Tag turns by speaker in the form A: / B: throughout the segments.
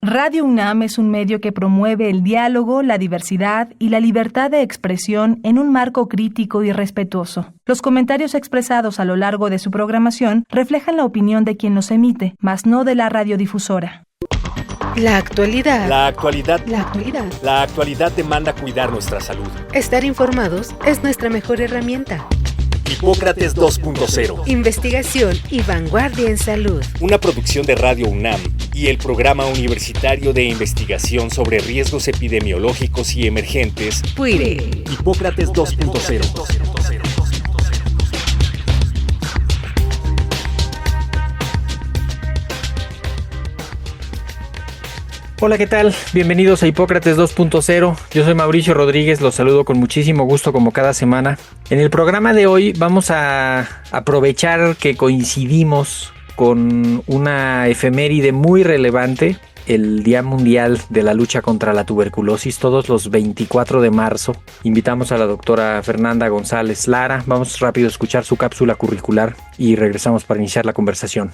A: Radio UNAM es un medio que promueve el diálogo, la diversidad y la libertad de expresión en un marco crítico y respetuoso. Los comentarios expresados a lo largo de su programación reflejan la opinión de quien los emite, mas no de la radiodifusora.
B: La actualidad.
C: La actualidad.
B: La actualidad.
C: La actualidad demanda cuidar nuestra salud.
B: Estar informados es nuestra mejor herramienta.
C: Hipócrates 2.0.
B: Investigación y vanguardia en salud.
C: Una producción de Radio UNAM y el Programa Universitario de Investigación sobre Riesgos Epidemiológicos y Emergentes.
B: PUIRE.
C: Hipócrates 2.0.
D: Hola, ¿qué tal? Bienvenidos a Hipócrates 2.0. Yo soy Mauricio Rodríguez, los saludo con muchísimo gusto como cada semana. En el programa de hoy vamos a aprovechar que coincidimos con una efeméride muy relevante, el Día Mundial de la Lucha contra la Tuberculosis, todos los 24 de marzo. Invitamos a la doctora Fernanda González Lara. Vamos rápido a escuchar su cápsula curricular y regresamos para iniciar la conversación.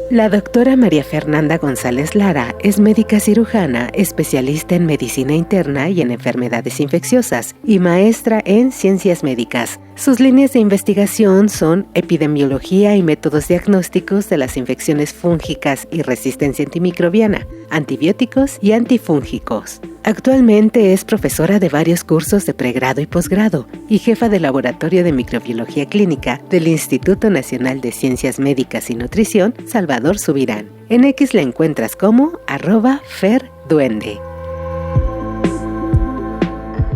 B: La doctora María Fernanda González Lara es médica cirujana, especialista en medicina interna y en enfermedades infecciosas y maestra en ciencias médicas. Sus líneas de investigación son epidemiología y métodos diagnósticos de las infecciones fúngicas y resistencia antimicrobiana, antibióticos y antifúngicos. Actualmente es profesora de varios cursos de pregrado y posgrado y jefa de laboratorio de microbiología clínica del Instituto Nacional de Ciencias Médicas y Nutrición, Salvador Subirán. En X la encuentras como @ferduende.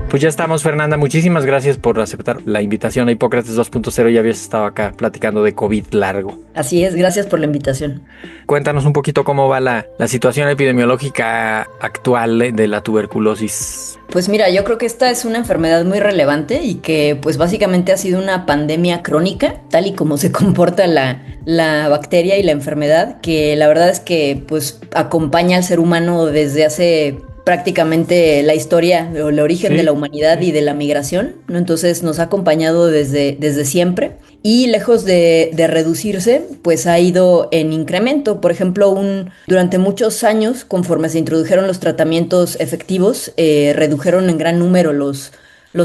D: Pues ya estamos, Fernanda. Muchísimas gracias por aceptar la invitación a Hipócrates 2.0. Ya habías estado acá platicando de COVID largo.
E: Así es, gracias por la invitación.
D: Cuéntanos un poquito cómo va la situación epidemiológica actual de la tuberculosis.
E: Pues mira, yo creo que esta es una enfermedad muy relevante y que pues básicamente ha sido una pandemia crónica, tal y como se comporta la bacteria y la enfermedad, que la verdad es que pues acompaña al ser humano desde hace prácticamente la historia o el origen de la humanidad y de la migración, ¿no? Entonces nos ha acompañado desde siempre y lejos de reducirse, pues ha ido en incremento. Por ejemplo, durante muchos años, conforme se introdujeron los tratamientos efectivos, redujeron en gran número los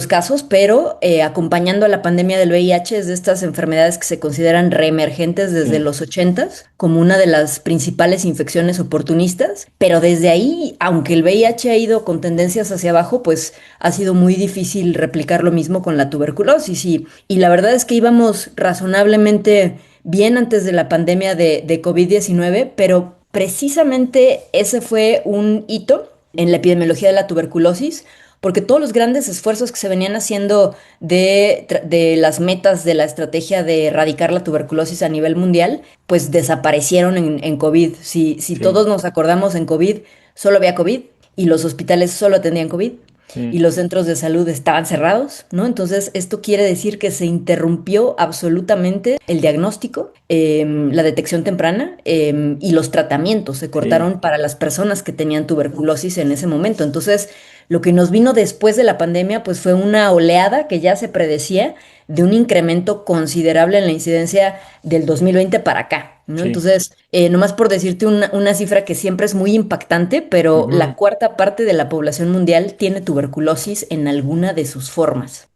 E: casos, pero acompañando a la pandemia del VIH es de estas enfermedades que se consideran reemergentes desde los 80s como una de las principales infecciones oportunistas, pero desde ahí, aunque el VIH ha ido con tendencias hacia abajo, pues ha sido muy difícil replicar lo mismo con la tuberculosis y la verdad es que íbamos razonablemente bien antes de la pandemia de COVID-19, pero precisamente ese fue un hito en la epidemiología de la tuberculosis, porque todos los grandes esfuerzos que se venían haciendo de las metas de la estrategia de erradicar la tuberculosis a nivel mundial, pues desaparecieron en COVID. Si todos nos acordamos, en COVID solo había COVID y los hospitales solo atendían COVID. Sí. Y los centros de salud estaban cerrados, ¿no? Entonces, esto quiere decir que se interrumpió absolutamente el diagnóstico, la detección temprana y los tratamientos se cortaron para las personas que tenían tuberculosis en ese momento. Entonces, lo que nos vino después de la pandemia, pues fue una oleada que ya se predecía de un incremento considerable en la incidencia del 2020 para acá, ¿no? Sí. Entonces, nomás por decirte una cifra que siempre es muy impactante, pero la cuarta parte de la población mundial tiene tuberculosis en alguna de sus formas.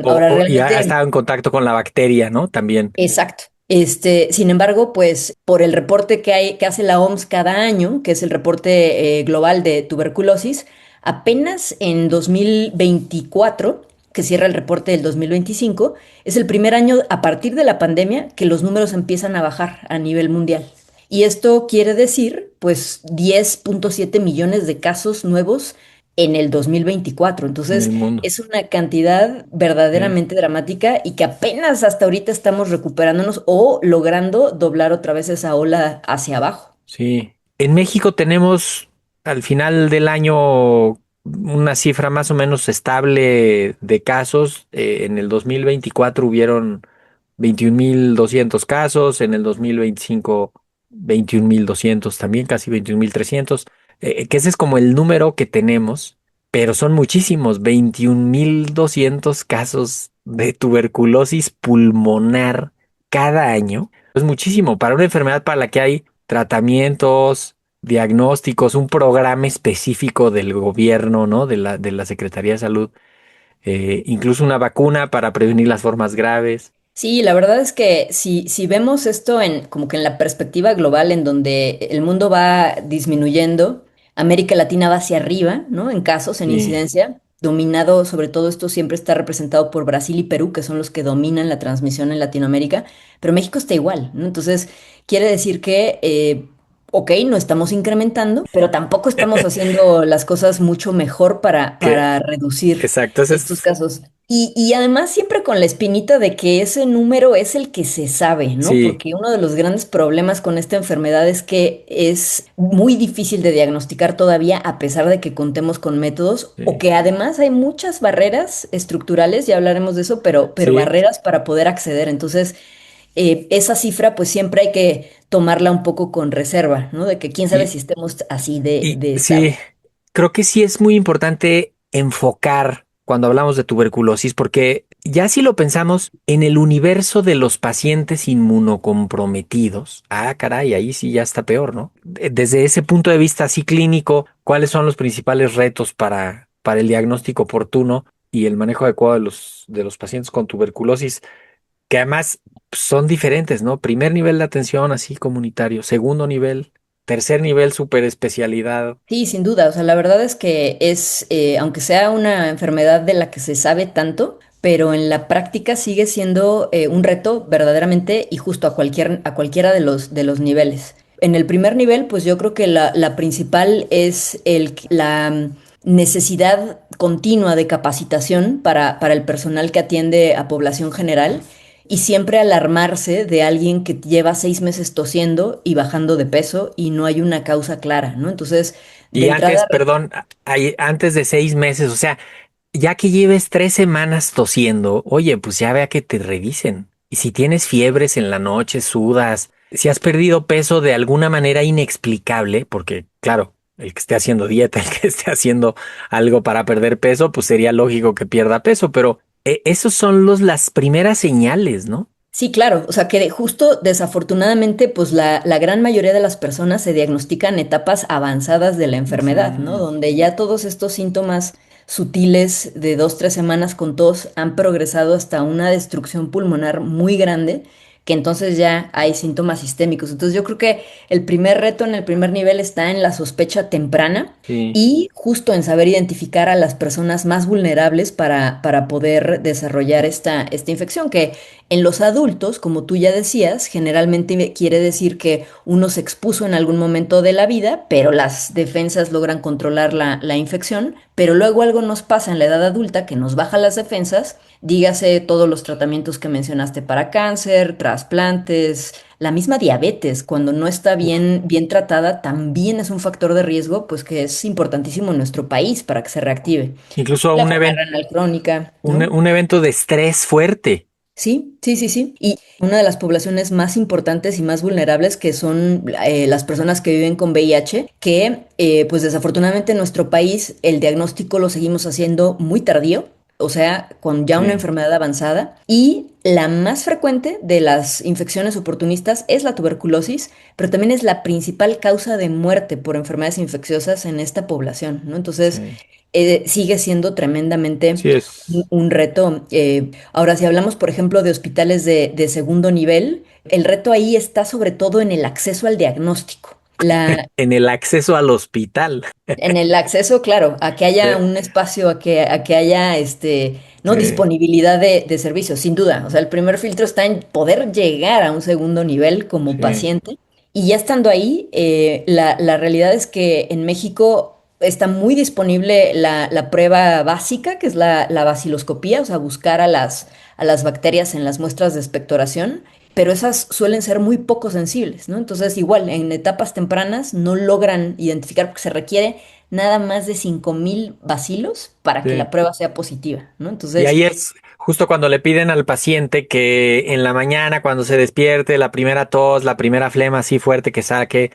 D: Ahora realmente ya ha estado en contacto con la bacteria, ¿no? También.
E: Exacto. Sin embargo, pues por el reporte que hace la OMS cada año, que es el reporte global de tuberculosis, apenas en 2024, que cierra el reporte del 2025, es el primer año a partir de la pandemia que los números empiezan a bajar a nivel mundial. Y esto quiere decir, pues, 10.7 millones de casos nuevos en el 2024. Entonces, es una cantidad verdaderamente dramática y que apenas hasta ahorita estamos recuperándonos o logrando doblar otra vez esa ola hacia abajo.
D: Sí. En México tenemos al final del año una cifra más o menos estable de casos. En el 2024 hubieron 21,200 casos, en el 2025 21,200 también, casi 21,300, que ese es como el número que tenemos, pero son muchísimos, 21,200 casos de tuberculosis pulmonar cada año. Es muchísimo para una enfermedad para la que hay tratamientos, diagnósticos, un programa específico del gobierno, ¿no? De la Secretaría de Salud, incluso una vacuna para prevenir las formas graves.
E: Sí, la verdad es que si vemos esto en como que en la perspectiva global en donde el mundo va disminuyendo, América Latina va hacia arriba, ¿no? En casos, en
D: Sí.
E: incidencia, dominado, sobre todo esto siempre está representado por Brasil y Perú, que son los que dominan la transmisión en Latinoamérica, pero México está igual, ¿no? Entonces, quiere decir que, ok, no estamos incrementando, pero tampoco estamos haciendo las cosas mucho mejor
D: Que,
E: para reducir
D: exacto, ese
E: estos
D: es,
E: casos. Y además siempre con la espinita de que ese número es el que se sabe, ¿no?
D: sí,
E: Porque uno de los grandes problemas con esta enfermedad es que es muy difícil de diagnosticar todavía a pesar de que contemos con métodos o
D: sí,
E: que además hay muchas barreras estructurales, ya hablaremos de eso, pero
D: sí,
E: barreras para poder acceder. Entonces, esa cifra pues siempre hay que tomarla un poco con reserva, ¿no? De que quién sabe
D: y,
E: si estemos así de,
D: y
E: de
D: sí,
E: estables.
D: creo que sí es muy importante enfocar cuando hablamos de tuberculosis, porque ya si lo pensamos en el universo de los pacientes inmunocomprometidos, caray, ahí sí ya está peor, ¿no? Desde ese punto de vista así clínico, ¿cuáles son los principales retos para el diagnóstico oportuno y el manejo adecuado de los pacientes con tuberculosis? Que además son diferentes, ¿no? Primer nivel de atención así comunitario, segundo nivel, tercer nivel super especialidad.
E: Sí, sin duda. O sea, la verdad es que es, aunque sea una enfermedad de la que se sabe tanto, pero en la práctica sigue siendo un reto verdaderamente y justo a cualquiera de los niveles. En el primer nivel, pues yo creo que la principal es la necesidad continua de capacitación para el personal que atiende a población general y siempre alarmarse de alguien que lleva 6 meses tosiendo y bajando de peso y no hay una causa clara, ¿no? Entonces, de
D: Y
E: entrada,
D: antes, perdón, antes de 6 meses, o sea, ya que lleves 3 semanas tosiendo, oye, pues ya vea que te revisen. Y si tienes fiebres en la noche, sudas, si has perdido peso de alguna manera inexplicable, porque claro, el que esté haciendo dieta, el que esté haciendo algo para perder peso, pues sería lógico que pierda peso, pero esos son las primeras señales, ¿no?
E: sí, claro, o sea que justo desafortunadamente, pues la gran mayoría de las personas se diagnostican en etapas avanzadas de la enfermedad, ¿no?
D: Ujú.
E: Donde ya todos estos síntomas sutiles de 2, 3 semanas con tos han progresado hasta una destrucción pulmonar muy grande, que entonces ya hay síntomas sistémicos. Entonces yo creo que el primer reto en el primer nivel está en la sospecha temprana
D: Sí.
E: y justo en saber identificar a las personas más vulnerables para poder desarrollar esta infección, que en los adultos, como tú ya decías, generalmente quiere decir que uno se expuso en algún momento de la vida, pero las defensas logran controlar la infección, pero luego algo nos pasa en la edad adulta que nos baja las defensas, dígase todos los tratamientos que mencionaste para cáncer, trasplantes, la misma diabetes, cuando no está bien tratada, también es un factor de riesgo, pues que es importantísimo en nuestro país para que se reactive.
D: Incluso
E: La
D: un
E: enfermedad
D: evento,
E: renal crónica,
D: un,
E: ¿no?
D: un evento de estrés fuerte.
E: Sí, sí, sí, sí. Y una de las poblaciones más importantes y más vulnerables que son las personas que viven con VIH, que pues desafortunadamente en nuestro país el diagnóstico lo seguimos haciendo muy tardío, o sea, con ya una
D: Sí.
E: enfermedad avanzada. Y la más frecuente de las infecciones oportunistas es la tuberculosis, pero también es la principal causa de muerte por enfermedades infecciosas en esta población, ¿no? Entonces,
D: Sí,
E: sigue siendo tremendamente
D: sí es.
E: un reto. Ahora, si hablamos, por ejemplo, de hospitales de segundo nivel, el reto ahí está sobre todo en el acceso al diagnóstico.
D: En el acceso al hospital.
E: En el acceso, claro, a que haya
D: Eh,
E: un espacio, a que haya no
D: eh,
E: disponibilidad de servicios, sin duda. O sea, el primer filtro está en poder llegar a un segundo nivel como
D: sí,
E: paciente. Y ya estando ahí, la realidad es que en México está muy disponible la prueba básica, que es la baciloscopía, o sea, buscar a las bacterias en las muestras de expectoración, pero esas suelen ser muy poco sensibles, ¿no? Entonces, igual, en etapas tempranas no logran identificar porque se requiere nada más de 5,000 bacilos para que
D: sí.
E: la prueba sea positiva, ¿no?
D: Y
E: Entonces,
D: ahí es justo cuando le piden al paciente que en la mañana, cuando se despierte, la primera tos, la primera flema así fuerte que saque,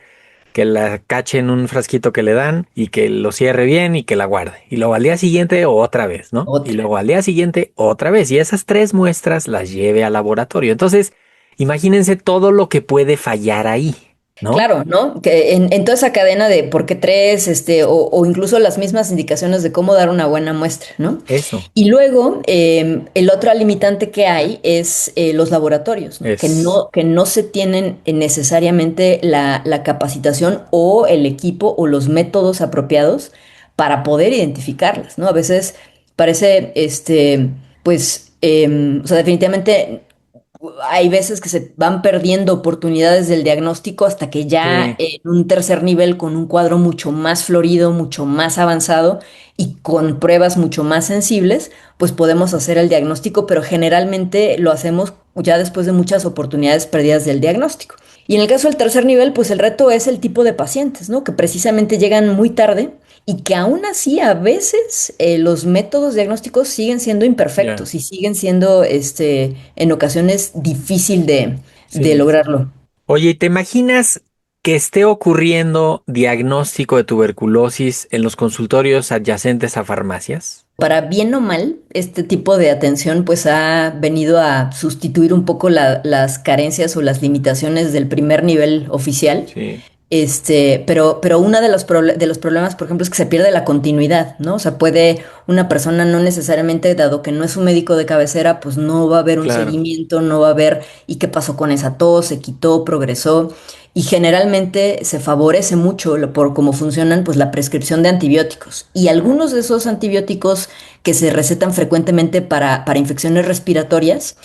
D: que la cache en un frasquito que le dan y que lo cierre bien y que la guarde. Y luego al día siguiente otra vez, ¿no? Y
E: otra.
D: luego al día siguiente otra vez. Y esas tres muestras las lleve al laboratorio. Entonces, Imagínense todo lo que puede fallar ahí, ¿no?
E: Claro, ¿no? Que en toda esa cadena de por qué tres, o incluso las mismas indicaciones de cómo dar una buena muestra, ¿no?
D: Eso
E: Y luego, el otro limitante que hay es los laboratorios, ¿no?
D: es,
E: Que no se tienen necesariamente la capacitación o el equipo o los métodos apropiados para poder identificarlas, ¿no? A veces parece, pues, o sea, definitivamente hay veces que se van perdiendo oportunidades del diagnóstico hasta que ya
D: sí,
E: en un tercer nivel con un cuadro mucho más florido, mucho más avanzado y con pruebas mucho más sensibles, pues podemos hacer el diagnóstico, pero generalmente lo hacemos ya después de muchas oportunidades perdidas del diagnóstico. Y en el caso del tercer nivel, pues el reto es el tipo de pacientes, ¿no? Que precisamente llegan muy tarde y que aún así a veces los métodos diagnósticos siguen siendo
D: ya,
E: imperfectos y siguen siendo en ocasiones difícil de
D: sí.
E: lograrlo.
D: Oye, ¿te imaginas que esté ocurriendo diagnóstico de tuberculosis en los consultorios adyacentes a farmacias?
E: Para bien o mal, este tipo de atención pues ha venido a sustituir un poco las carencias o las limitaciones del primer nivel oficial.
D: Sí,
E: Pero uno de de los problemas, por ejemplo, es que se pierde la continuidad, ¿no? O sea, puede una persona no necesariamente, dado que no es un médico de cabecera, pues no va a haber un
D: claro.
E: seguimiento, no va a haber y qué pasó con esa tos, se quitó, progresó. Y generalmente se favorece mucho por cómo funcionan, pues la prescripción de antibióticos. Y algunos de esos antibióticos que se recetan frecuentemente para infecciones respiratorias,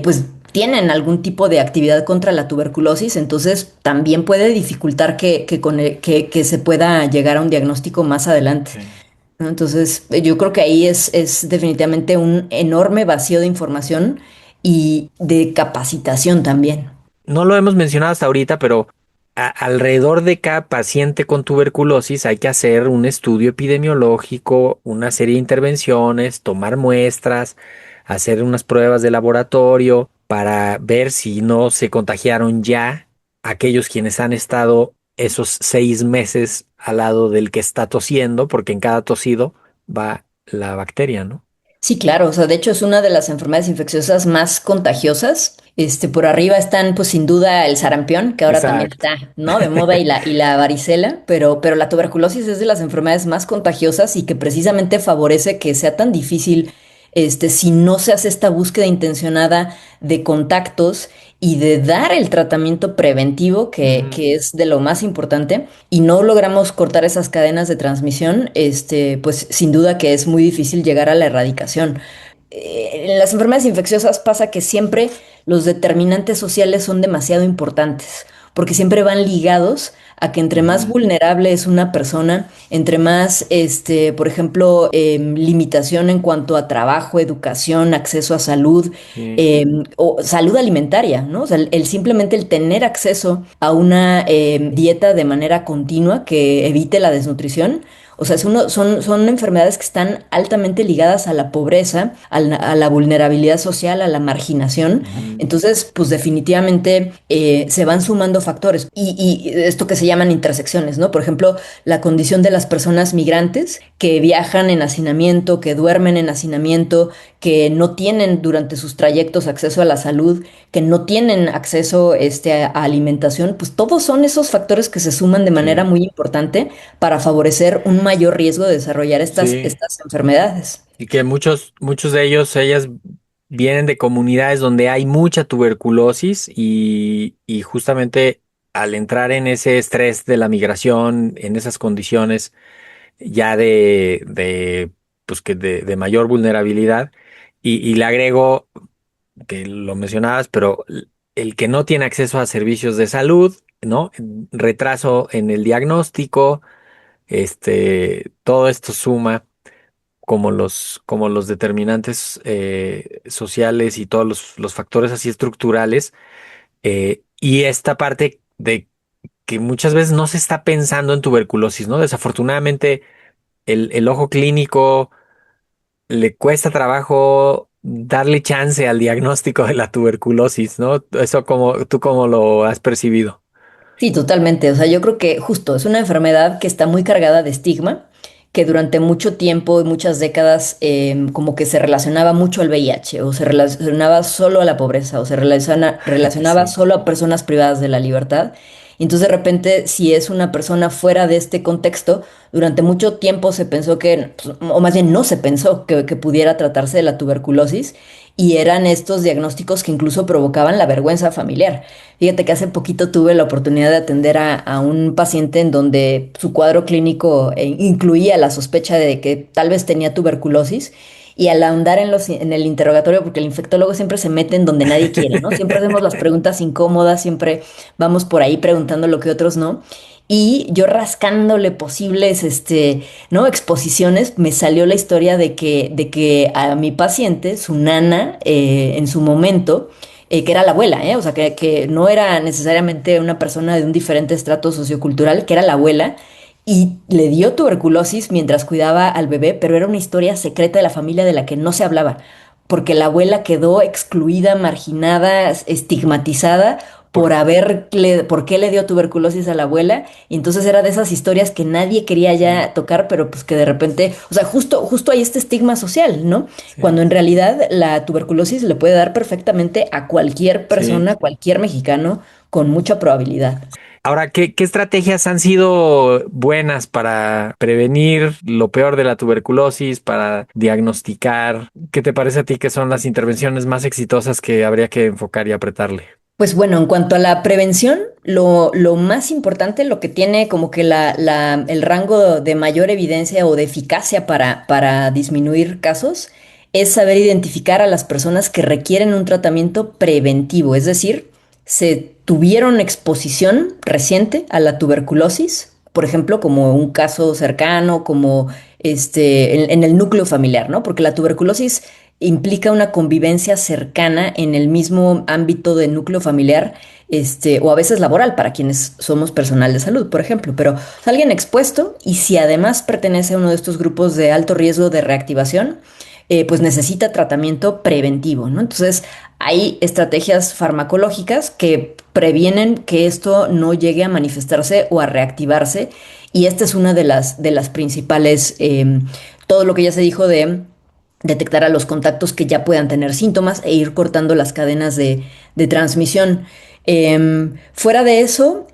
E: pues tienen algún tipo de actividad contra la tuberculosis, entonces también puede dificultar que se pueda llegar a un diagnóstico más adelante,
D: Sí.
E: ¿no? Entonces, yo creo que ahí es definitivamente un enorme vacío de información y de capacitación también.
D: No lo hemos mencionado hasta ahorita, pero alrededor de cada paciente con tuberculosis hay que hacer un estudio epidemiológico, una serie de intervenciones, tomar muestras, hacer unas pruebas de laboratorio para ver si no se contagiaron ya aquellos quienes han estado esos 6 meses al lado del que está tosiendo, porque en cada tosido va la bacteria, ¿no?
E: Sí, claro, o sea, de hecho es una de las enfermedades infecciosas más contagiosas. Por arriba están, pues sin duda, el sarampión, que ahora también
D: Exacto.
E: está, ¿no? De moda, y la varicela, pero la tuberculosis es de las enfermedades más contagiosas y que precisamente favorece que sea tan difícil, si no se hace esta búsqueda intencionada de contactos y de dar el tratamiento preventivo,
D: Ujú.
E: que es de lo más importante, y no logramos cortar esas cadenas de transmisión, pues sin duda que es muy difícil llegar a la erradicación. En las enfermedades infecciosas pasa que siempre los determinantes sociales son demasiado importantes, porque siempre van ligados a que entre más
D: Ujú.
E: vulnerable es una persona, entre más, por ejemplo, limitación en cuanto a trabajo, educación, acceso a salud,
D: Sí.
E: o salud alimentaria, ¿no? O sea, simplemente el tener acceso a una dieta de manera continua que evite la desnutrición. O sea, son enfermedades que están altamente ligadas a la pobreza, a la vulnerabilidad social, a la marginación.
D: Ujú.
E: Entonces, pues definitivamente se van sumando factores. Y esto que se llaman intersecciones, ¿no? Por ejemplo, la condición de las personas migrantes que viajan en hacinamiento, que duermen en hacinamiento, que no tienen durante sus trayectos acceso a la salud, que no tienen acceso a alimentación, pues todos son esos factores que se suman de manera
D: Sí.
E: muy importante para favorecer un mayor riesgo de desarrollar
D: Sí.
E: estas enfermedades.
D: Y que muchos de ellas vienen de comunidades donde hay mucha tuberculosis y justamente al entrar en ese estrés de la migración, en esas condiciones ya pues que de mayor vulnerabilidad, y le agrego que lo mencionabas, pero el que no tiene acceso a servicios de salud, ¿no? Retraso en el diagnóstico, todo esto suma como los determinantes sociales y todos los factores así estructurales, y esta parte de que muchas veces no se está pensando en tuberculosis, ¿no? Desafortunadamente, el ojo clínico le cuesta trabajo darle chance al diagnóstico de la tuberculosis, ¿no? Eso tú cómo lo has percibido.
E: Sí, totalmente. O sea, yo creo que justo es una enfermedad que está muy cargada de estigma, que durante mucho tiempo y muchas décadas como que se relacionaba mucho al VIH o se relacionaba solo a la pobreza o se relacionaba
D: Sí.
E: solo a personas privadas de la libertad. Y entonces de repente, si es una persona fuera de este contexto, durante mucho tiempo se pensó que, pues, o más bien no se pensó que pudiera tratarse de la tuberculosis y eran estos diagnósticos que incluso provocaban la vergüenza familiar. Fíjate que hace poquito tuve la oportunidad de atender a un paciente en donde su cuadro clínico incluía la sospecha de que tal vez tenía tuberculosis. Y al ahondar en el interrogatorio, porque el infectólogo siempre se mete en donde nadie quiere, ¿no? Siempre hacemos las preguntas incómodas, siempre vamos por ahí preguntando lo que otros no. Y yo rascándole posibles, ¿no? Exposiciones, me salió la historia de que a mi paciente, su nana, en su momento, que era la abuela, ¿eh? O sea, que no era necesariamente una persona de un diferente estrato sociocultural, que era la abuela, y le dio tuberculosis mientras cuidaba al bebé, pero era una historia secreta de la familia de la que no se hablaba, porque la abuela quedó excluida, marginada, estigmatizada por qué le dio tuberculosis a la abuela, y entonces era de esas historias que nadie quería ya tocar, pero pues que de repente, o sea, justo hay este estigma social, ¿no?
D: Sí.
E: Cuando en realidad la tuberculosis le puede dar perfectamente a cualquier
D: Sí.
E: persona, cualquier mexicano, con mucha probabilidad.
D: Ahora, ¿qué estrategias han sido buenas para prevenir lo peor de la tuberculosis, para diagnosticar? ¿Qué te parece a ti que son las intervenciones más exitosas que habría que enfocar y apretarle?
E: Pues bueno, en cuanto a la prevención, lo más importante, lo que tiene como que el rango de mayor evidencia o de eficacia para disminuir casos, es saber identificar a las personas que requieren un tratamiento preventivo, es decir, se tuvieron exposición reciente a la tuberculosis, por ejemplo, como un caso cercano, como en el núcleo familiar, ¿no? Porque la tuberculosis implica una convivencia cercana en el mismo ámbito de núcleo familiar, o a veces laboral para quienes somos personal de salud, por ejemplo, pero es alguien expuesto y si además pertenece a uno de estos grupos de alto riesgo de reactivación, pues necesita tratamiento preventivo, ¿no? Entonces, hay estrategias farmacológicas que previenen que esto no llegue a manifestarse o a reactivarse y esta es una de las principales, todo lo que ya se dijo de detectar a los contactos que ya puedan tener síntomas e ir cortando las cadenas de transmisión. Fuera de eso,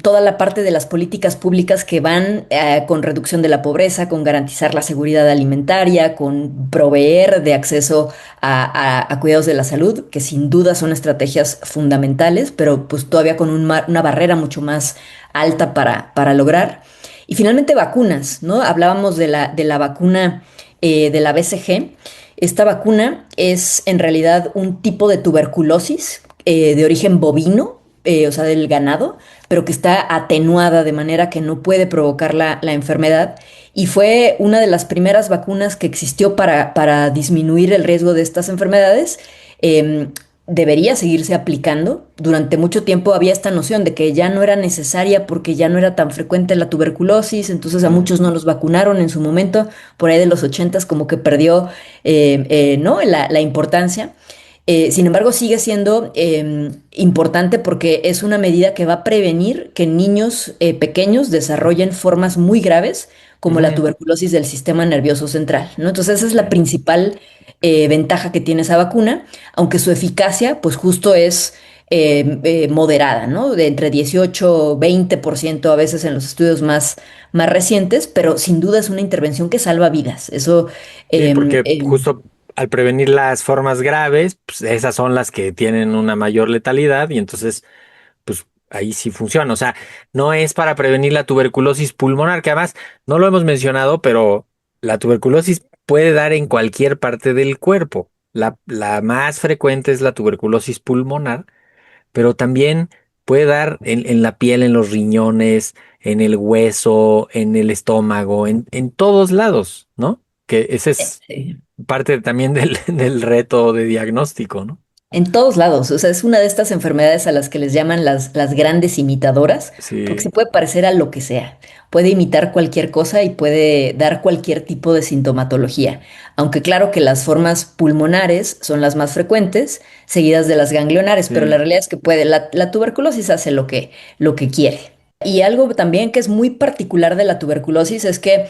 E: toda la parte de las políticas públicas que van con reducción de la pobreza, con garantizar la seguridad alimentaria, con proveer de acceso a cuidados de la salud, que sin duda son estrategias fundamentales, pero pues todavía con una barrera mucho más alta para lograr. Y finalmente vacunas, ¿no? Hablábamos de la vacuna de la BCG. Esta vacuna es en realidad un tipo de tuberculosis de origen bovino, o sea, del ganado, pero que está atenuada de manera que no puede provocar la enfermedad. Y fue una de las primeras vacunas que existió para disminuir el riesgo de estas enfermedades. Em, Debería seguirse aplicando. Durante mucho tiempo había esta noción de que ya no era necesaria porque ya no era tan frecuente la tuberculosis, entonces a muchos no los vacunaron en su momento, por ahí de los ochentas como que perdió ¿no? la importancia. Sin embargo, sigue siendo importante porque es una medida que va a prevenir que niños pequeños desarrollen formas muy graves como la
D: Ujú.
E: tuberculosis del sistema nervioso central, ¿no? Entonces, esa es la
D: Sí.
E: principal ventaja que tiene esa vacuna, aunque su eficacia, pues justo es moderada, ¿no? De entre 18-20% a veces en los estudios más recientes, pero sin duda es una intervención que salva vidas. Eso,
D: Sí,
E: em,
D: porque
E: em,
D: justo al prevenir las formas graves, pues esas son las que tienen una mayor letalidad y entonces, pues ahí sí funciona. O sea, no es para prevenir la tuberculosis pulmonar, que además no lo hemos mencionado, pero la tuberculosis puede dar en cualquier parte del cuerpo. La más frecuente es la tuberculosis pulmonar, pero también puede dar en la piel, en los riñones, en el hueso, en el estómago, en todos lados, ¿no? Que ese es
E: sí.
D: parte también del reto de diagnóstico, ¿no?
E: En todos lados, o sea, es una de estas enfermedades a las que les llaman las grandes imitadoras, porque se
D: Sí,
E: puede parecer a lo que sea, puede imitar cualquier cosa y puede dar cualquier tipo de sintomatología, aunque claro que las formas pulmonares son las más frecuentes, seguidas de las ganglionares, pero la
D: sí.
E: realidad es que la tuberculosis hace lo que quiere. Y algo también que es muy particular de la tuberculosis es que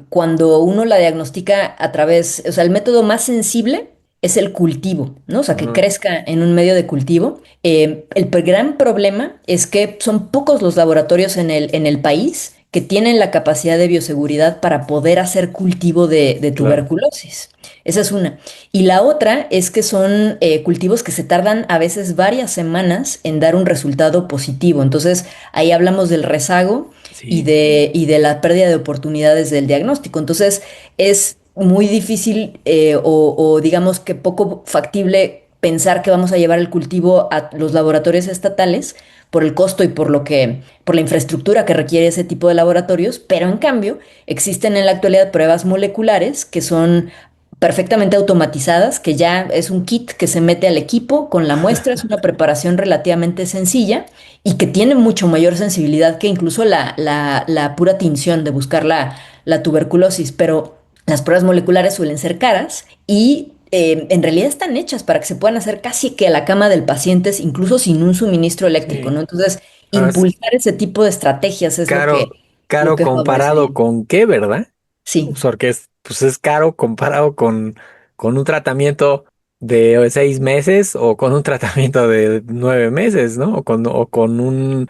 E: cuando uno la diagnostica a través, o sea, el método más sensible es el cultivo, ¿no? O sea, que crezca en un medio de cultivo. Gran problema es que son pocos los laboratorios en el país que tienen la capacidad de bioseguridad para poder hacer cultivo de
D: Claro.
E: tuberculosis. Esa es una. Y la otra es que son cultivos que se tardan a veces varias semanas en dar un resultado positivo. Entonces, ahí hablamos del rezago
D: Sí.
E: y de la pérdida de oportunidades del diagnóstico. Entonces, es muy difícil o digamos que poco factible pensar que vamos a llevar el cultivo a los laboratorios estatales por el costo y por la infraestructura que requiere ese tipo de laboratorios, pero en cambio existen en la actualidad pruebas moleculares que son perfectamente automatizadas, que ya es un kit que se mete al equipo con la muestra, es una preparación relativamente sencilla y que tiene mucho mayor sensibilidad que incluso la pura tinción de buscar la tuberculosis, pero las pruebas moleculares suelen ser caras y en realidad están hechas para que se puedan hacer casi que a la cama del paciente, incluso sin un suministro eléctrico,
D: Sí.
E: ¿no? Entonces,
D: Ahora es
E: impulsar ese tipo de estrategias es
D: caro,
E: lo
D: caro
E: que
D: comparado
E: favorecería.
D: con qué, ¿verdad?
E: Sí.
D: Pues porque pues es caro comparado con un tratamiento de 6 meses o con un tratamiento de 9 meses, ¿no? Con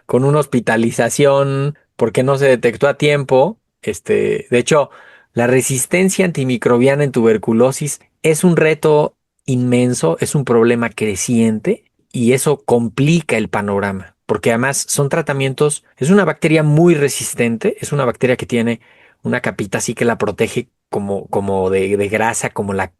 D: una hospitalización porque no se detectó a tiempo. De hecho, la resistencia antimicrobiana en tuberculosis es un reto inmenso, es un problema creciente y eso complica el panorama, porque además son tratamientos, es una bacteria muy resistente, es una bacteria que tiene una capita así que la protege como de grasa,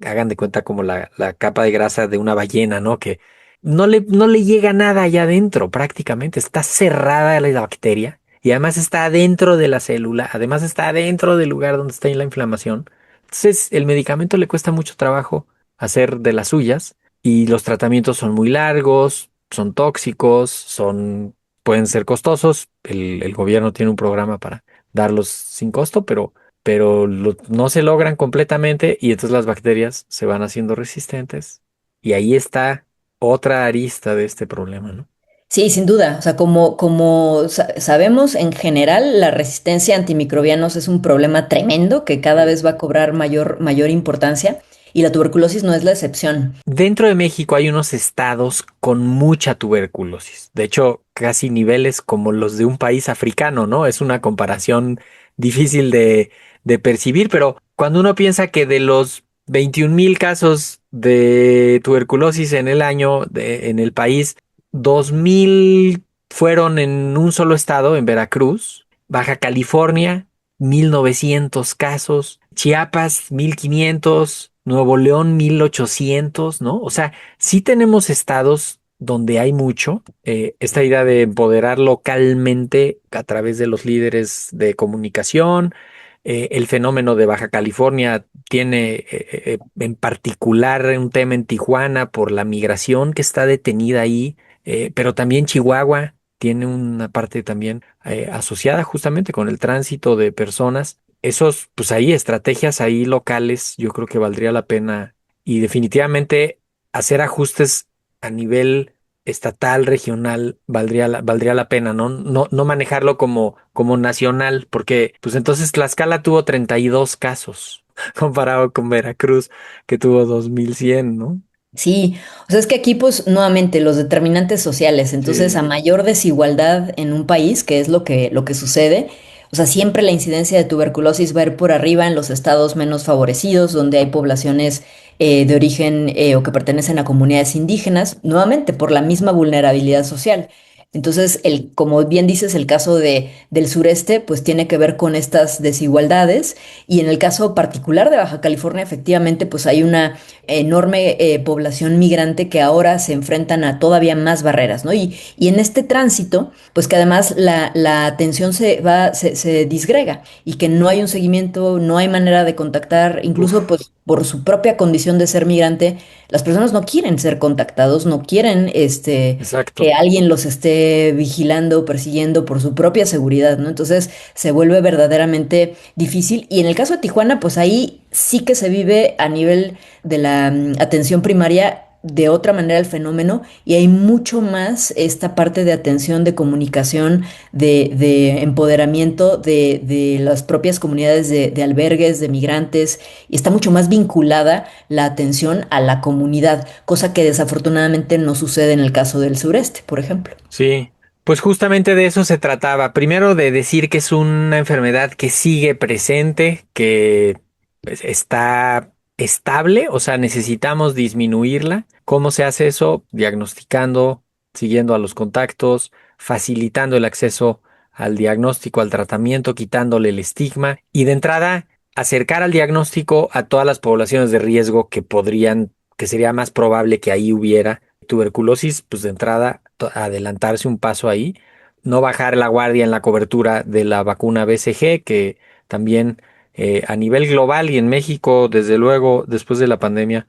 D: hagan de cuenta, como la capa de grasa de una ballena, ¿no? Que no le llega nada allá adentro, prácticamente. Está cerrada la bacteria y además está adentro de la célula, además está adentro del lugar donde está la inflamación. Entonces, el medicamento le cuesta mucho trabajo hacer de las suyas y los tratamientos son muy largos, son tóxicos, pueden ser costosos. El gobierno tiene un programa para darlos sin costo, pero no se logran completamente y entonces las bacterias se van haciendo resistentes. Y ahí está otra arista de este problema, ¿no?
E: Sí, sin duda. O sea, sabemos, en general, la resistencia a antimicrobianos es un problema tremendo que cada
D: Sí.
E: vez va a cobrar mayor importancia y la tuberculosis no es la excepción.
D: Dentro de México hay unos estados con mucha tuberculosis. De hecho, casi niveles como los de un país africano, ¿no? Es una comparación difícil de percibir, pero cuando uno piensa que de los 21,000 casos de tuberculosis en el año en el país, 2,000 fueron en un solo estado, en Veracruz, Baja California, 1,900 casos, Chiapas, 1,500, Nuevo León, 1,800, ¿no? O sea, sí tenemos estados donde hay mucho. Esta idea de empoderar localmente a través de los líderes de comunicación. El fenómeno de Baja California tiene en particular un tema en Tijuana por la migración que está detenida ahí, pero también Chihuahua tiene una parte también asociada justamente con el tránsito de personas. Pues ahí, estrategias ahí locales, yo creo que valdría la pena y definitivamente hacer ajustes a nivel estatal, regional, valdría la pena, ¿no? No manejarlo como nacional, porque pues entonces Tlaxcala tuvo 32 casos comparado con Veracruz, que tuvo 2,100, ¿no?
E: Sí, o sea, es que aquí, pues, nuevamente, los determinantes sociales, entonces, a
D: Sí,
E: mayor desigualdad en un país, que es lo que sucede, o sea, siempre la incidencia de tuberculosis va a ir por arriba en los estados menos favorecidos, donde hay poblaciones de origen o que pertenecen a comunidades indígenas, nuevamente, por la misma vulnerabilidad social. Entonces, como bien dices, el caso del sureste, pues tiene que ver con estas desigualdades y en el caso particular de Baja California, efectivamente, pues hay una enorme población migrante que ahora se enfrentan a todavía más barreras, ¿no? Y en este tránsito, pues que además la atención se disgrega y que no hay un seguimiento, no hay manera de contactar, incluso
D: uf,
E: pues por su propia condición de ser migrante, las personas no quieren ser contactados, no quieren que
D: exacto.
E: alguien los esté vigilando, persiguiendo por su propia seguridad, ¿no? Entonces se vuelve verdaderamente difícil. Y en el caso de Tijuana, pues ahí sí que se vive a nivel de la atención primaria de otra manera el fenómeno y hay mucho más esta parte de atención, de comunicación, de empoderamiento de las propias comunidades de albergues, de migrantes, y está mucho más vinculada la atención a la comunidad, cosa que desafortunadamente no sucede en el caso del sureste, por ejemplo.
D: Sí, pues justamente de eso se trataba. Primero de decir que es una enfermedad que sigue presente, que pues, está estable, o sea, necesitamos disminuirla. ¿Cómo se hace eso? Diagnosticando, siguiendo a los contactos, facilitando el acceso al diagnóstico, al tratamiento, quitándole el estigma y de entrada acercar al diagnóstico a todas las poblaciones de riesgo que sería más probable que ahí hubiera tuberculosis, pues de entrada adelantarse un paso ahí, no bajar la guardia en la cobertura de la vacuna BCG, que también a nivel global y en México, desde luego, después de la pandemia,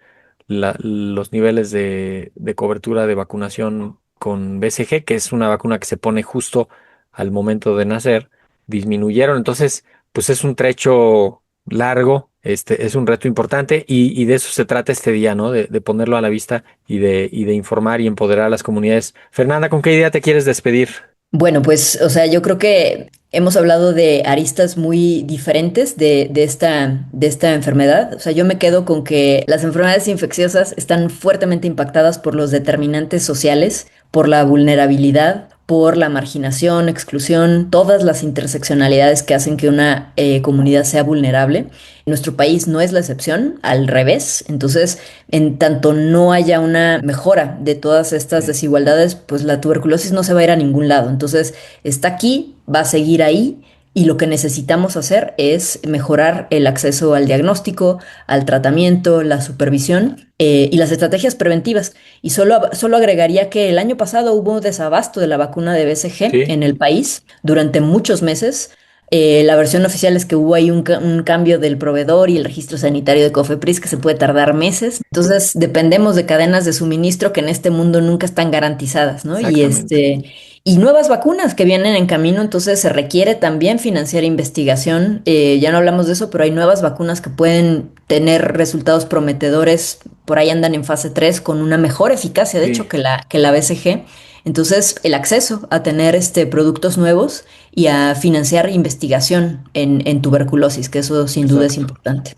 D: los niveles de cobertura de vacunación con BCG, que es una vacuna que se pone justo al momento de nacer, disminuyeron. Entonces, pues es un trecho largo, es un reto importante y de eso se trata este día, ¿no? De ponerlo a la vista y de informar y empoderar a las comunidades. Fernanda, ¿con qué idea te quieres despedir?
E: Bueno, pues, o sea, yo creo que hemos hablado de aristas muy diferentes de esta enfermedad. O sea, yo me quedo con que las enfermedades infecciosas están fuertemente impactadas por los determinantes sociales, por la vulnerabilidad, por la marginación, exclusión, todas las interseccionalidades que hacen que una comunidad sea vulnerable. Nuestro país no es la excepción, al revés. Entonces, en tanto no haya una mejora de todas estas desigualdades, pues la tuberculosis no se va a ir a ningún lado. Entonces, está aquí, va a seguir ahí. Y lo que necesitamos hacer es mejorar el acceso al diagnóstico, al tratamiento, la supervisión y las estrategias preventivas. Y solo agregaría que el año pasado hubo un desabasto de la vacuna de BCG
D: Sí.
E: en el país durante muchos meses. La versión oficial es que hubo ahí un cambio del proveedor y el registro sanitario de COFEPRIS que se puede tardar meses. Entonces dependemos de cadenas de suministro que en este mundo nunca están garantizadas, ¿no?
D: Exactamente.
E: Y nuevas vacunas que vienen en camino, entonces se requiere también financiar investigación. Ya no hablamos de eso, pero hay nuevas vacunas que pueden tener resultados prometedores. Por ahí andan en fase 3 con una mejor eficacia, de
D: Sí.
E: hecho, que la BCG. Entonces, el acceso a tener productos nuevos y a financiar investigación en tuberculosis, que eso sin duda es
D: Exacto.
E: importante.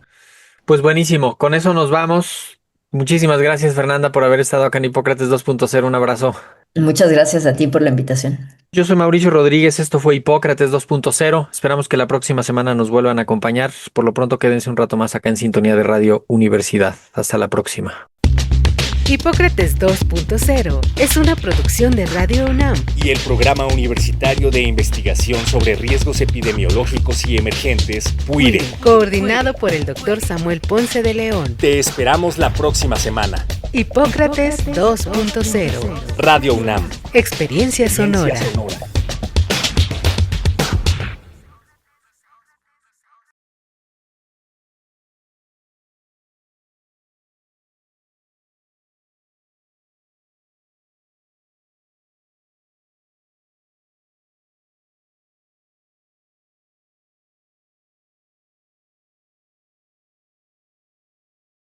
D: Pues buenísimo, con eso nos vamos. Muchísimas gracias, Fernanda, por haber estado acá en Hipócrates 2.0. Un abrazo.
E: Muchas gracias a ti por la invitación.
D: Yo soy Mauricio Rodríguez, esto fue Hipócrates 2.0. Esperamos que la próxima semana nos vuelvan a acompañar. Por lo pronto, quédense un rato más acá en sintonía de Radio Universidad. Hasta la próxima.
B: Hipócrates 2.0 es una producción de Radio UNAM.
C: Y el Programa Universitario de Investigación sobre Riesgos Epidemiológicos y Emergentes, PUIRE.
B: Coordinado por el Dr. Samuel Ponce de León.
C: Te esperamos la próxima semana.
B: Hipócrates 2.0.
C: Radio UNAM.
B: Experiencia sonora.
C: Sonora.